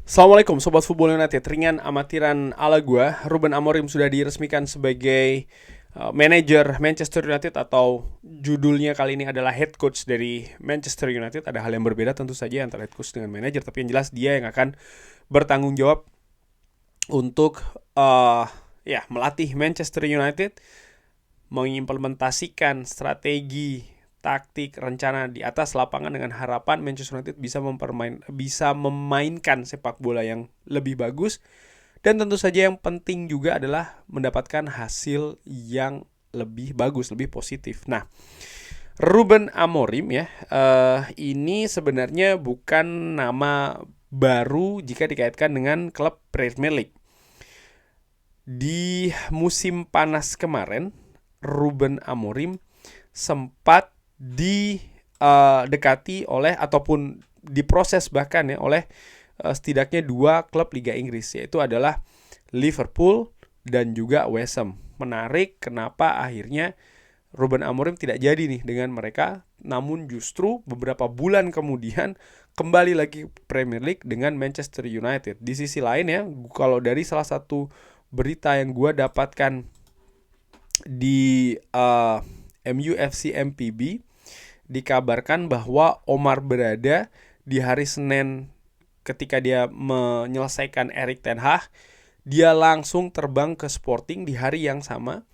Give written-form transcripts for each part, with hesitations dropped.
Assalamualaikum Sobat Football United. Ringan amatiran ala gua, Ruben Amorim sudah diresmikan sebagai manajer Manchester United, atau judulnya kali ini adalah head coach dari Manchester United. Ada hal yang berbeda tentu saja antara head coach dengan manajer, tapi yang jelas dia yang akan bertanggung jawab untuk melatih Manchester United, mengimplementasikan strategi, taktik, rencana di atas lapangan dengan harapan Manchester United bisa memainkan sepak bola yang lebih bagus, dan tentu saja yang penting juga adalah mendapatkan hasil yang lebih bagus, lebih positif. Nah, Ruben Amorim ya, ini sebenarnya bukan nama baru jika dikaitkan dengan klub Premier League. Di musim panas kemarin, Ruben Amorim sempat didekati oleh ataupun diproses bahkan ya oleh setidaknya dua klub Liga Inggris, yaitu adalah Liverpool dan juga West Ham. Menarik kenapa akhirnya Ruben Amorim tidak jadi nih dengan mereka, namun justru beberapa bulan kemudian kembali lagi Premier League dengan Manchester United. Di sisi lain ya, kalau dari salah satu berita yang gue dapatkan di MUFC MPB, dikabarkan bahwa Omar Berada di hari Senin ketika dia menyelesaikan Erik ten Hag, dia langsung terbang ke Sporting di hari yang sama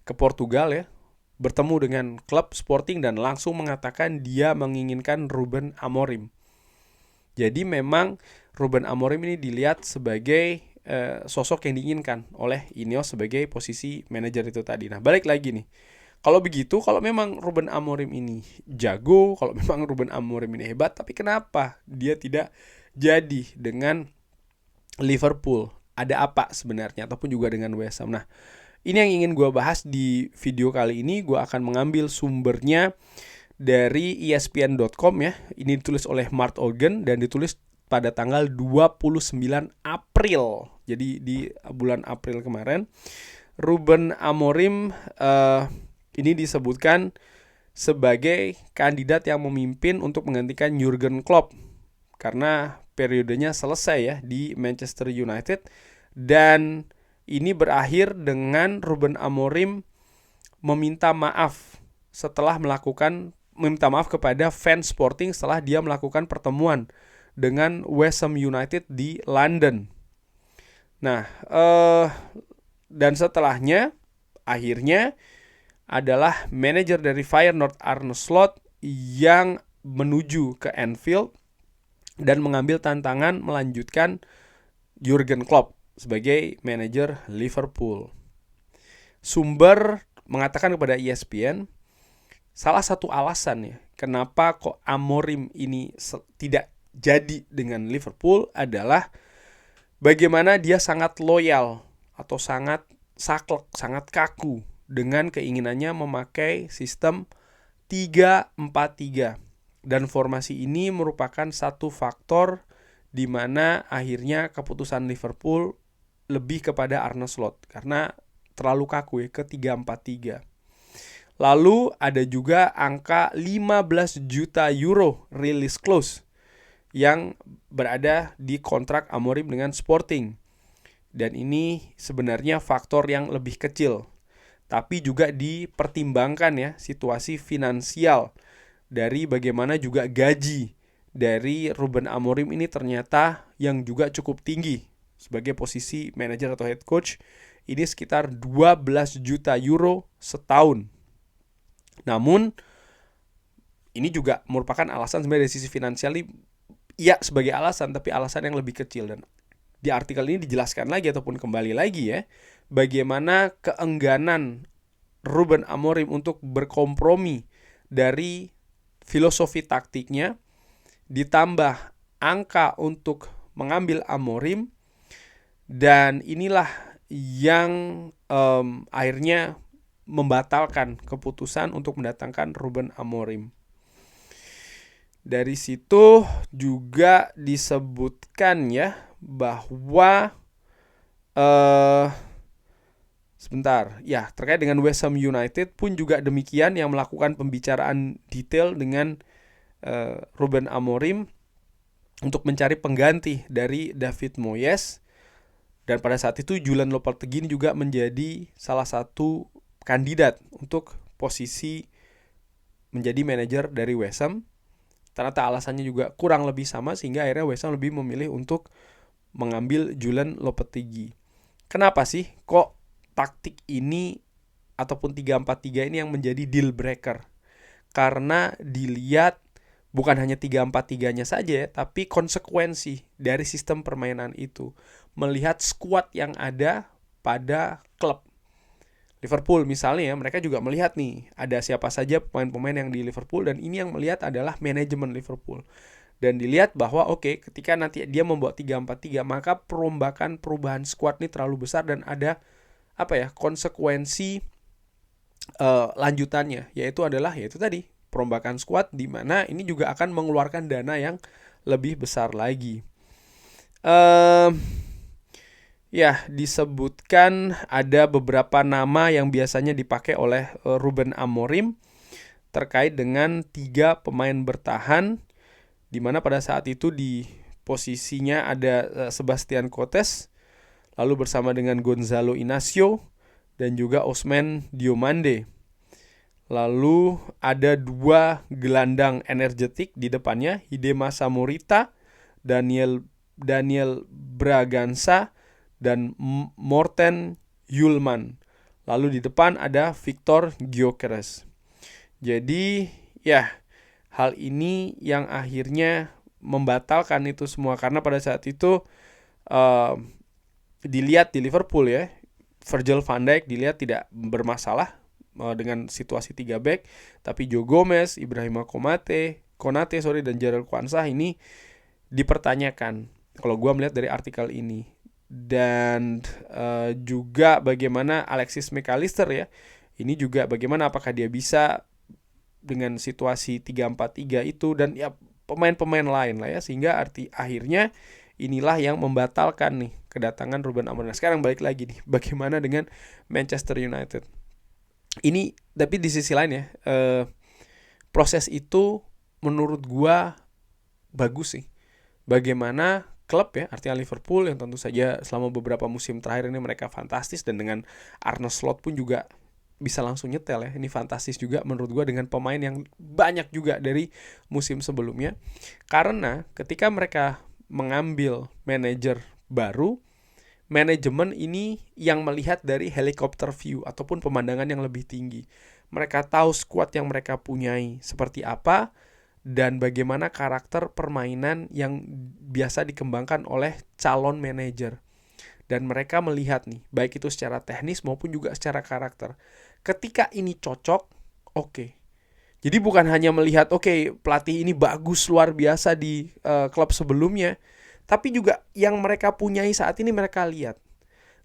ke Portugal ya, bertemu dengan klub Sporting dan langsung mengatakan dia menginginkan Ruben Amorim. Jadi memang Ruben Amorim ini dilihat sebagai sosok yang diinginkan oleh Ineos sebagai posisi manajer itu tadi. Nah, balik lagi nih. Kalau begitu, kalau memang Ruben Amorim ini jago, kalau memang Ruben Amorim ini hebat, tapi kenapa dia tidak jadi dengan Liverpool? Ada apa sebenarnya? Ataupun juga dengan West Ham. Nah, ini yang ingin gue bahas di video kali ini. Gue akan mengambil sumbernya dari ESPN.com ya. Ini ditulis oleh Mark Organ dan ditulis pada tanggal 29 April. Jadi di bulan April kemarin, Ruben Amorim ini disebutkan sebagai kandidat yang memimpin untuk menggantikan Jurgen Klopp karena periodenya selesai ya di Manchester United, dan ini berakhir dengan Ruben Amorim meminta maaf kepada fans Sporting setelah dia melakukan pertemuan dengan West Ham United di London. Nah, dan setelahnya akhirnya adalah manajer dari Feyenoord Arne Slot yang menuju ke Anfield dan mengambil tantangan melanjutkan Jurgen Klopp sebagai manajer Liverpool. Sumber mengatakan kepada ESPN, salah satu alasan ya kenapa kok Amorim ini tidak jadi dengan Liverpool adalah bagaimana dia sangat loyal atau sangat saklek, sangat kaku dengan keinginannya memakai sistem 3-4-3. Dan formasi ini merupakan satu faktor di mana akhirnya keputusan Liverpool lebih kepada Arne Slot karena terlalu kaku ya ke 3-4-3. Lalu ada juga angka 15 juta euro release clause yang berada di kontrak Amorim dengan Sporting. Dan ini sebenarnya faktor yang lebih kecil, tapi juga dipertimbangkan ya situasi finansial dari bagaimana juga gaji dari Ruben Amorim ini ternyata yang juga cukup tinggi sebagai posisi manajer atau head coach. Ini sekitar 12 juta euro setahun. Namun ini juga merupakan alasan sebenarnya dari sisi finansial, iya sebagai alasan, tapi alasan yang lebih kecil. Dan di artikel ini dijelaskan lagi ataupun kembali lagi ya, bagaimana keengganan Ruben Amorim untuk berkompromi dari filosofi taktiknya ditambah angka untuk mengambil Amorim, dan inilah yang akhirnya membatalkan keputusan untuk mendatangkan Ruben Amorim. Dari situ juga disebutkan ya bahwa terkait dengan West Ham United pun juga demikian, yang melakukan pembicaraan detail dengan Ruben Amorim untuk mencari pengganti dari David Moyes. Dan pada saat itu Julen Lopetegui juga menjadi salah satu kandidat untuk posisi menjadi manajer dari West Ham. Ternyata alasannya juga kurang lebih sama, sehingga akhirnya West Ham lebih memilih untuk mengambil Julen Lopetegui. Kenapa sih kok taktik ini ataupun 3-4-3 ini yang menjadi deal breaker? Karena dilihat bukan hanya 3-4-3-nya saja, tapi konsekuensi dari sistem permainan itu. Melihat skuad yang ada pada klub. Liverpool misalnya, mereka juga melihat nih, ada siapa saja pemain-pemain yang di Liverpool, dan ini yang melihat adalah manajemen Liverpool. Dan dilihat bahwa ketika nanti dia membawa 3-4-3, maka perubahan skuad ini terlalu besar dan ada konsekuensi lanjutannya, yaitu tadi perombakan skuad, di mana ini juga akan mengeluarkan dana yang lebih besar lagi. Disebutkan ada beberapa nama yang biasanya dipakai oleh Ruben Amorim terkait dengan 3 pemain bertahan, di mana pada saat itu di posisinya ada Sebastian Coates, lalu bersama dengan Gonzalo Inacio dan juga Ousmane Diomande. Lalu ada 2 gelandang energetik di depannya, Hidemasa Morita, Daniel Bragança, dan Morten Hjulmand. Lalu di depan ada Victor Gyökeres. Jadi hal ini yang akhirnya membatalkan itu semua, karena pada saat itu dilihat di Liverpool Virgil van Dijk dilihat tidak bermasalah dengan situasi 3 back, tapi Joe Gomez, Ibrahima Konate dan Jarell Quansah ini dipertanyakan kalau gue melihat dari artikel ini. Dan juga bagaimana Alexis McAllister ini juga bagaimana apakah dia bisa dengan situasi 3-4-3 itu, dan pemain-pemain lain lah sehingga akhirnya inilah yang membatalkan nih kedatangan Ruben Amorim. Sekarang balik lagi nih, bagaimana dengan Manchester United ini? Tapi di sisi lain proses itu menurut gua bagus sih. Bagaimana klub artinya Liverpool yang tentu saja selama beberapa musim terakhir ini mereka fantastis, dan dengan Arne Slot pun juga bisa langsung nyetel ini fantastis juga menurut gue dengan pemain yang banyak juga dari musim sebelumnya. Karena ketika mereka mengambil manajer baru, manajemen ini yang melihat dari helicopter view ataupun pemandangan yang lebih tinggi. Mereka tahu skuad yang mereka punyai seperti apa, dan bagaimana karakter permainan yang biasa dikembangkan oleh calon manajer. Dan mereka melihat nih, baik itu secara teknis maupun juga secara karakter. Ketika ini cocok, oke. Jadi bukan hanya melihat pelatih ini bagus luar biasa di klub sebelumnya, tapi juga yang mereka punyai saat ini mereka lihat.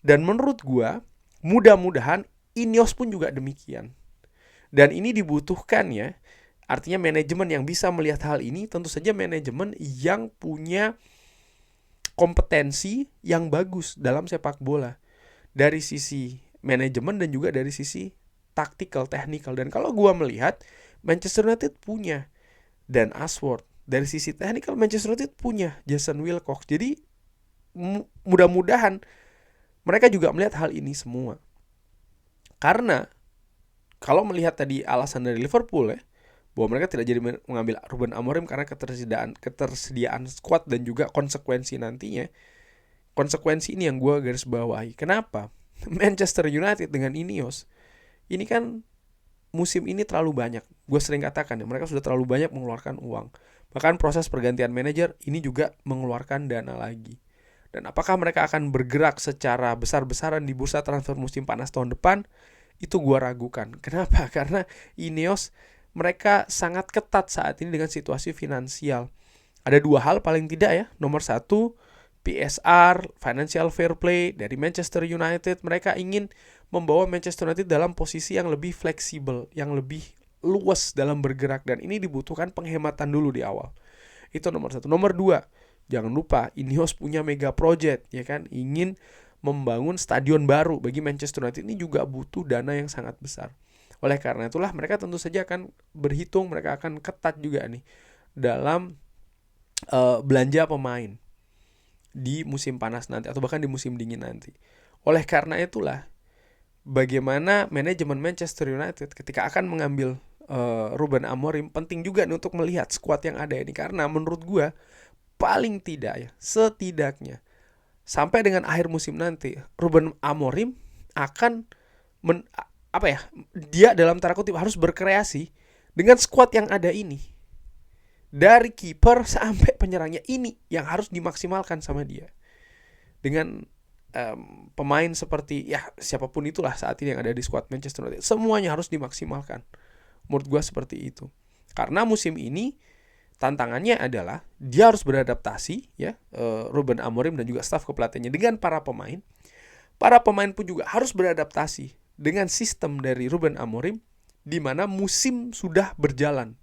Dan menurut gua, mudah-mudahan Ineos pun juga demikian. Dan ini dibutuhkan artinya manajemen yang bisa melihat hal ini, tentu saja manajemen yang punya kompetensi yang bagus dalam sepak bola. Dari sisi manajemen dan juga dari sisi tactical, technical. Dan kalau gue melihat, Manchester United punya Dan Ashworth. Dari sisi technical, Manchester United punya Jason Wilcox. Jadi mudah-mudahan mereka juga melihat hal ini semua. Karena kalau melihat tadi alasan dari Liverpool bahwa mereka tidak jadi mengambil Ruben Amorim karena ketersediaan skuad dan juga konsekuensi nantinya. Konsekuensi ini yang gue garis bawahi. Kenapa? Manchester United dengan Ineos ini kan musim ini terlalu banyak. Gue sering katakan mereka sudah terlalu banyak mengeluarkan uang. Bahkan proses pergantian manajer ini juga mengeluarkan dana lagi. Dan apakah mereka akan bergerak secara besar-besaran di bursa transfer musim panas tahun depan? Itu gue ragukan. Kenapa? Karena Ineos mereka sangat ketat saat ini dengan situasi finansial. Ada 2 hal paling tidak Nomor 1, PSR, Financial Fair Play dari Manchester United. Mereka ingin membawa Manchester United dalam posisi yang lebih fleksibel, yang lebih luas dalam bergerak. Dan ini dibutuhkan penghematan dulu di awal. Itu nomor 1. Nomor 2, jangan lupa Ineos punya mega project, ingin membangun stadion baru bagi Manchester United. Ini juga butuh dana yang sangat besar. Oleh karena itulah mereka tentu saja akan berhitung, mereka akan ketat juga nih dalam belanja pemain di musim panas nanti atau bahkan di musim dingin nanti. Oleh karena itulah bagaimana manajemen Manchester United ketika akan mengambil Ruben Amorim penting juga nih untuk melihat skuad yang ada ini, karena menurut gua paling tidak ya, setidaknya sampai dengan akhir musim nanti Ruben Amorim akan apa ya, dia dalam tanda kutip harus berkreasi dengan skuad yang ada ini, dari kiper sampai penyerangnya, ini yang harus dimaksimalkan sama dia dengan pemain seperti ya siapapun itulah saat ini yang ada di skuad Manchester United, semuanya harus dimaksimalkan. Menurut gue seperti itu, karena musim ini tantangannya adalah dia harus beradaptasi ya, Ruben Amorim dan juga staf kepelatihannya dengan para pemain. Para pemain pun juga harus beradaptasi dengan sistem dari Ruben Amorim di mana musim sudah berjalan.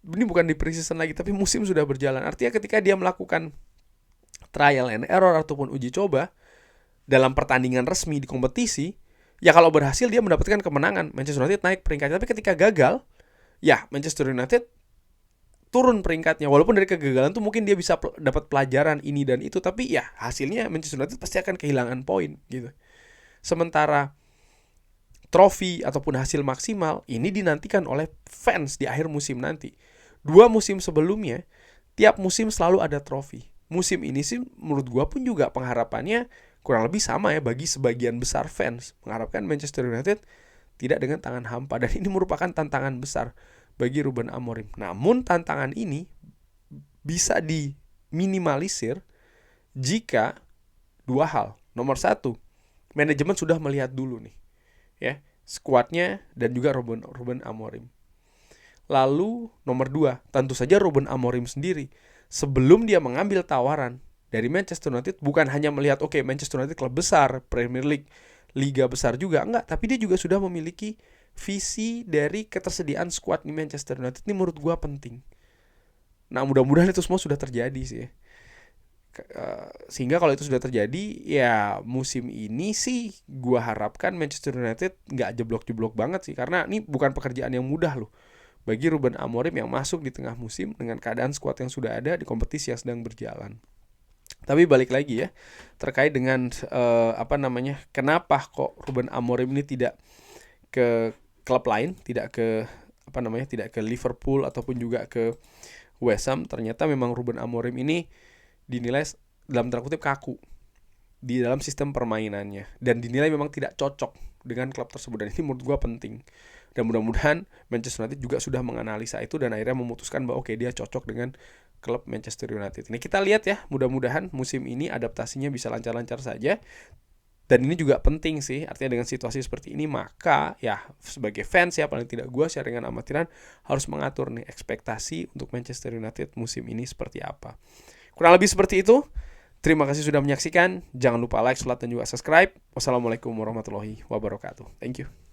Ini bukan di pre-season lagi, tapi musim sudah berjalan. Artinya ketika dia melakukan trial and error ataupun uji coba dalam pertandingan resmi di kompetisi, ya kalau berhasil dia mendapatkan kemenangan, Manchester United naik peringkatnya. Tapi ketika gagal, ya Manchester United turun peringkatnya. Walaupun dari kegagalan tuh mungkin dia bisa dapat pelajaran ini dan itu, tapi ya hasilnya Manchester United pasti akan kehilangan poin gitu. Sementara trofi ataupun hasil maksimal ini dinantikan oleh fans di akhir musim nanti. 2 musim sebelumnya, tiap musim selalu ada trofi. Musim ini sih menurut gua pun juga pengharapannya kurang lebih sama ya, bagi sebagian besar fans mengharapkan Manchester United tidak dengan tangan hampa, dan ini merupakan tantangan besar bagi Ruben Amorim. Namun tantangan ini bisa diminimalisir jika 2 hal. Nomor 1, manajemen sudah melihat dulu nih ya skuadnya dan juga Ruben Amorim. Lalu nomor 2, tentu saja Ruben Amorim sendiri sebelum dia mengambil tawaran dari Manchester United bukan hanya melihat oke, Manchester United klub besar, Premier League, liga besar juga, enggak, tapi dia juga sudah memiliki visi dari ketersediaan skuad di Manchester United. Ini menurut gue penting. Nah, mudah-mudahan itu semua sudah terjadi sih ya. Sehingga kalau itu sudah terjadi, ya musim ini sih gue harapkan Manchester United nggak jeblok-jeblok banget sih, karena ini bukan pekerjaan yang mudah loh bagi Ruben Amorim yang masuk di tengah musim dengan keadaan skuad yang sudah ada di kompetisi yang sedang berjalan. Tapi balik lagi ya, terkait dengan kenapa kok Ruben Amorim ini tidak ke klub lain, tidak ke tidak ke Liverpool ataupun juga ke West Ham. Ternyata memang Ruben Amorim ini dinilai dalam tanda kutip kaku di dalam sistem permainannya, dan dinilai memang tidak cocok dengan klub tersebut, dan ini menurut gue penting. Dan mudah-mudahan Manchester United juga sudah menganalisa itu dan akhirnya memutuskan bahwa oke, dia cocok dengan klub Manchester United. Ini kita lihat ya, mudah-mudahan musim ini adaptasinya bisa lancar-lancar saja. Dan ini juga penting sih, artinya dengan situasi seperti ini maka ya sebagai fans ya, paling tidak gue Sharingan Amatiran harus mengatur nih ekspektasi untuk Manchester United musim ini seperti apa. Kurang lebih seperti itu. Terima kasih sudah menyaksikan. Jangan lupa like, subscribe, dan juga subscribe. Wassalamualaikum warahmatullahi wabarakatuh. Thank you.